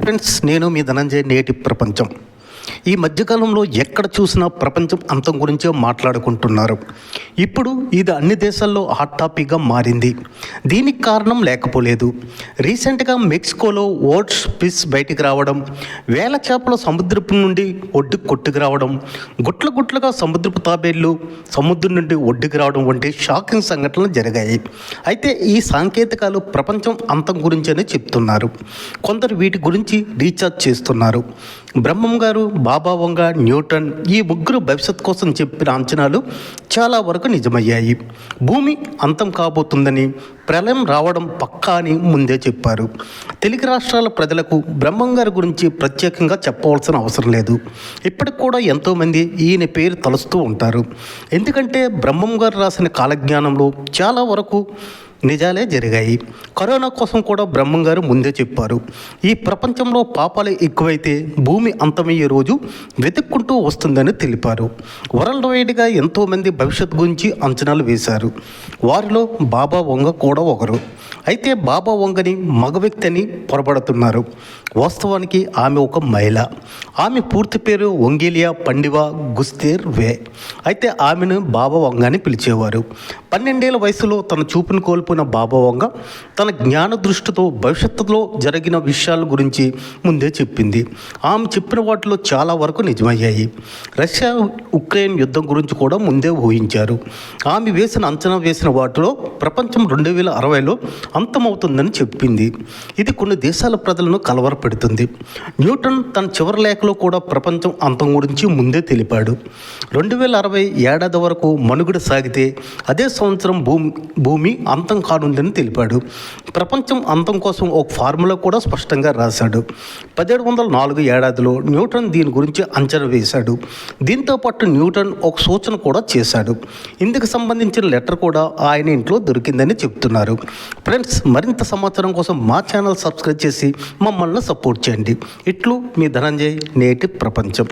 Friends, నేను మీ ధనంజయ్. నేటి ప్రపంచం. ఈ మధ్యకాలంలో ఎక్కడ చూసినా ప్రపంచం అంతం గురించే మాట్లాడుకుంటున్నారు. ఇప్పుడు ఇది అన్ని దేశాల్లో హాట్ టాపిక్గా మారింది. దీనికి కారణం లేకపోలేదు. రీసెంట్గా మెక్సికోలో ఓట్స్ ఫిష్ బయటికి రావడం, వేల చేపల సముద్రపు నుండి ఒడ్డుకు కొట్టుకు రావడం, గుట్లుగా సముద్రపు తాబేళ్లు సముద్రం నుండి ఒడ్డుకు రావడం వంటి షాకింగ్ సంఘటనలు జరిగాయి. అయితే ఈ సాంకేతికాలు ప్రపంచం అంతం గురించనే చెప్తున్నారు. కొందరు వీటి గురించి రీఛార్జ్ చేస్తున్నారు. బ్రహ్మం గారు, బాబా వంగ, న్యూటన్ ఈ ముగ్గురు భవిష్యత్ కోసం చెప్పిన అంచనాలు చాలా వరకు నిజమయ్యాయి. భూమి అంతం కాబోతుందని, ప్రళయం రావడం పక్కా అని ముందే చెప్పారు. తెలుగు రాష్ట్రాల ప్రజలకు బ్రహ్మం గారి గురించి ప్రత్యేకంగా చెప్పవలసిన అవసరం లేదు. ఇప్పటికి కూడా ఎంతోమంది ఈయన పేరు తలుస్తూ ఉంటారు. ఎందుకంటే బ్రహ్మం గారు రాసిన కాలజ్ఞానంలో చాలా వరకు నిజాలే జరిగాయి. కరోనా కోసం కూడా బ్రహ్మం గారు ముందే చెప్పారు. ఈ ప్రపంచంలో పాపాలు ఎక్కువైతే భూమి అంతమయ్యే రోజు వెతుక్కుంటూ వస్తుందని తెలిపారు. వరల్డ్ వైడ్గా ఎంతోమంది భవిష్యత్ గురించి అంచనాలు వేశారు. వారిలో బాబా వంగ కూడా ఒకరు. అయితే బాబా వంగని మగ వ్యక్తి అని పొరపడుతున్నారు. వాస్తవానికి ఆమె ఒక మహిళ. ఆమె పూర్తి పేరు వంగేలియా పండివా గుస్తేర్ వే. అయితే ఆమెను బాబా వంగ అని పిలిచేవారు. 12 ఏళ్ల వయసులో తన చూపును కోల్పోయిన బాబా వంగ తన జ్ఞాన దృష్టితో భవిష్యత్తులో జరిగిన విషయాల గురించి ముందే చెప్పింది. ఆమె చెప్పిన వాటిలో చాలా వరకు నిజమయ్యాయి. రష్యా ఉక్రెయిన్ యుద్ధం గురించి కూడా ముందే ఊహించారు. ఆమె అంచనా వేసిన వాటిలో ప్రపంచం 2060లో అంతమవుతుందని చెప్పింది. ఇది కొన్ని దేశాల ప్రజలను కలవరపెడుతుంది. న్యూటన్ తన చివరి లేఖలో కూడా ప్రపంచం అంతం గురించి ముందే తెలిపాడు. 2060 ఏడాది వరకు మనుగడ సాగితే అదే సంవత్సరం భూమి అంతం కానుందని తెలిపాడు. ప్రపంచం అంతం కోసం ఒక ఫార్ములా కూడా స్పష్టంగా రాశాడు. 1704 ఏడాదిలో న్యూటన్ దీని గురించి అంచనా వేశాడు. దీంతోపాటు న్యూటన్ ఒక సూచన కూడా చేశాడు. ఇందుకు సంబంధించిన లెటర్ కూడా ఆయన ఇంట్లో దొరికిందని చెప్తున్నారు. ఫ్రెండ్స్, మరింత సమాచారం కోసం మా ఛానల్ సబ్స్క్రైబ్ చేసి మమ్మల్ని సపోర్ట్ చేయండి. ఇట్లు మీ ధనంజయ్. నేటి ప్రపంచం.